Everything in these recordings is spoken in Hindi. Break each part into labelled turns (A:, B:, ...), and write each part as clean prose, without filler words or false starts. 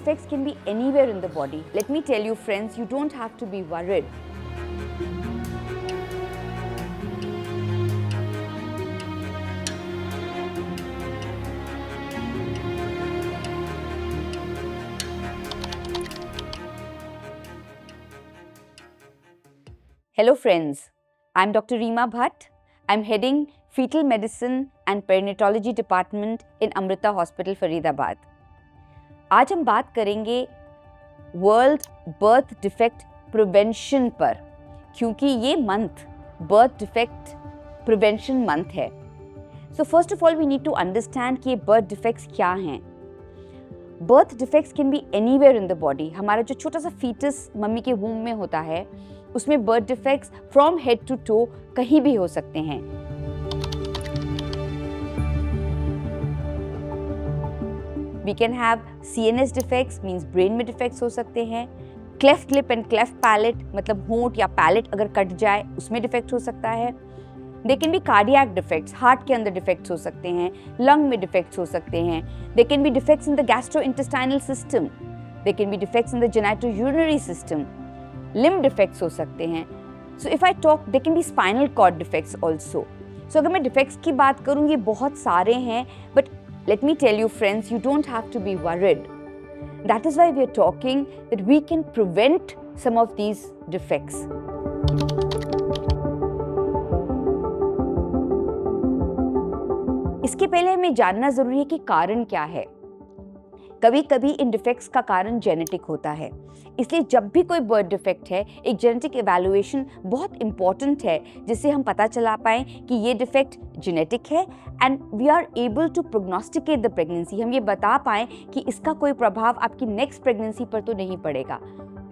A: defects can be anywhere in the body. Let me tell you friends, you don't have to be worried. Hello friends, I'm Dr. Reema Bhatt. I'm heading Fetal Medicine and Perinatology Department in Amrita Hospital, Faridabad. आज हम बात करेंगे वर्ल्ड बर्थ डिफेक्ट प्रिवेंशन पर, क्योंकि ये month birth defect prevention month है. So first of all we need to understand कि ये बर्थ डिफेक्ट्स क्या हैं. Birth defects can be anywhere in the body. हमारा जो छोटा सा फीटस मम्मी के वूम में होता है उसमें birth defects from head to toe कहीं भी हो सकते हैं. We can have CNS defects, means brain में defects हो सकते हैं. Cleft lip and cleft palate, मतलब होंठ या palate अगर कट जाए उसमें defect हो सकता है. There can be cardiac defects, heart के अंदर defects हो सकते हैं, lung में defects हो सकते हैं. There can be defects in the gastrointestinal system. There can be defects in the genitourinary system. Limb defects हो सकते हैं. So if I talk, there can be spinal cord defects also. So अगर मैं defects की बात करूँ ये बहुत सारे हैं, but let me tell you friends, you don't have to be worried. That is why we are talking that we can prevent some of these defects. इसके पहले हमें जानना जरूरी है कि कारण क्या है. कभी कभी इन डिफेक्ट्स का कारण जेनेटिक होता है, इसलिए जब भी कोई बर्थ डिफेक्ट है एक जेनेटिक एवेल्युएशन बहुत इंपॉर्टेंट है, जिससे हम पता चला पाएँ कि ये डिफेक्ट जेनेटिक है and we are able to prognosticate the pregnancy. हम ये बता पाएँ कि इसका कोई प्रभाव आपकी नेक्स्ट प्रेगनेंसी पर तो नहीं पड़ेगा.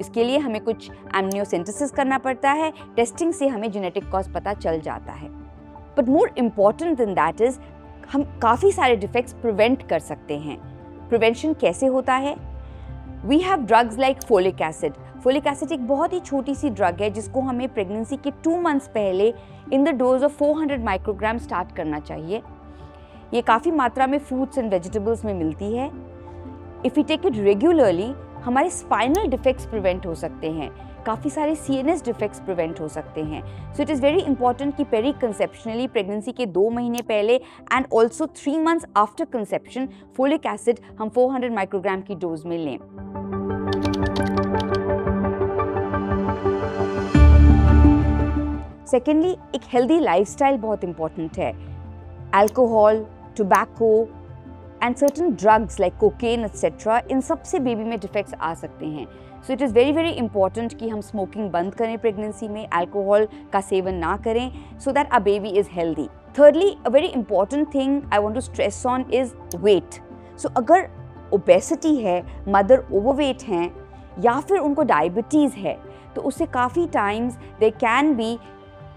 A: इसके लिए हमें कुछ एमनियोसेंटेसिस करना पड़ता है. टेस्टिंग से हमें जेनेटिक कॉज पता चल जाता है. But more important than that is हम काफ़ी सारे डिफेक्ट्स प्रिवेंट कर सकते हैं. प्रिवेंशन कैसे होता है? We have drugs like folic acid. Folic acid एक बहुत ही छोटी सी ड्रग है जिसको हमें प्रेगनेंसी के 2 मंथ्स पहले in the dose of 400 microgram start करना चाहिए. ये काफ़ी मात्रा में फ्रूट्स एंड वेजिटेबल्स में मिलती है. If you take it regularly हमारे स्पाइनल डिफेक्ट्स प्रिवेंट हो सकते हैं, काफ़ी सारे CNS डिफेक्ट्स प्रिवेंट हो सकते हैं. So it is very important कि पेरी कंसेप्शनली प्रेगनेंसी के 2 महीने पहले and also 3 months after conception folic acid हम 400 माइक्रोग्राम की डोज में लें. सेकेंडली एक हेल्दी लाइफस्टाइल बहुत इंपॉर्टेंट है. Alcohol, tobacco and certain drugs like cocaine etcetera, इन सब से बेबी में डिफेक्ट्स आ सकते हैं. So it is very very important कि हम स्मोकिंग बंद करें प्रेगनेंसी में, अल्कोहल का सेवन ना करें, so that our baby is healthy. Thirdly a very important thing I want to stress on is weight. सो अगर ओबेसिटी है, मदर ओवरवेट हैं या फिर उनको डायबिटीज़ है तो उससे काफ़ी times they can be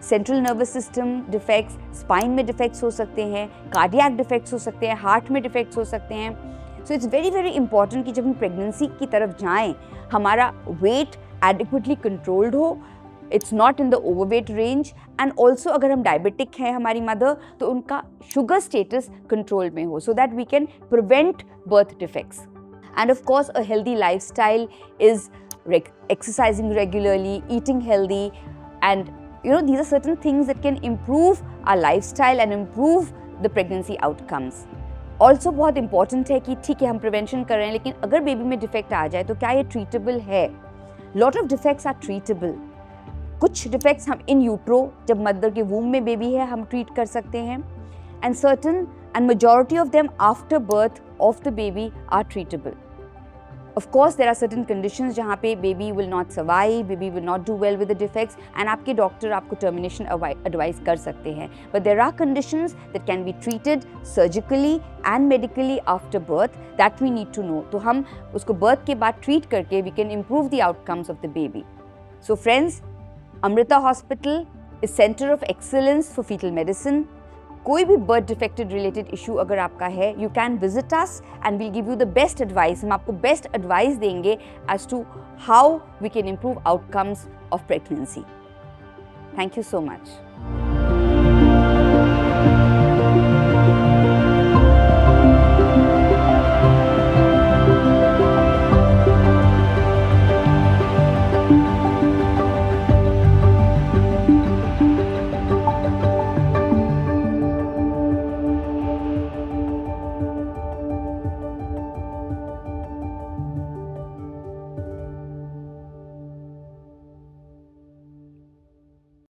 A: central nervous system defects, spine में डिफेक्ट्स हो सकते हैं, कार्डियक डिफेक्ट्स हो सकते हैं, हार्ट में डिफेक्ट्स हो सकते हैं. So it's very very important कि जब हम प्रेगनेंसी की तरफ जाएं हमारा वेट एडिक्वेटली कंट्रोल्ड हो, it's not in the overweight range, and also अगर हम डायबिटिक हैं हमारी मदर तो उनका शुगर स्टेटस कंट्रोल में हो, so that we can prevent birth defects. And of course a healthy lifestyle is exercising regularly, eating healthy, and these are certain things that can improve our lifestyle and improve the pregnancy outcomes. Also बहुत important है कि ठीक है हम प्रिवेंशन कर रहे हैं, लेकिन अगर बेबी में डिफेक्ट आ जाए तो क्या ये ट्रीटेबल है? Lot of defects are treatable. कुछ डिफेक्ट्स हम इन यूट्रो जब मदर के वूम में बेबी है हम ट्रीट कर सकते हैं, and certain and majority of them after birth of the baby are treatable. Of course, there are certain conditions जहाँ पे baby will not survive, baby will not do well with the defects, and आपके डॉक्टर आपको termination advice कर सकते हैं. But there are conditions that can be treated surgically and medically after birth that we need to know. तो हम उसको birth के बाद treat करके we can improve the outcomes of the baby. So friends, Amrita Hospital is Center of Excellence for Fetal Medicine. कोई भी बर्थ डिफेक्टेड रिलेटेड इशू अगर आपका है, you can visit us and we'll give you the best advice. हम आपको बेस्ट एडवाइस देंगे as to how we can improve outcomes of pregnancy. Thank you so much.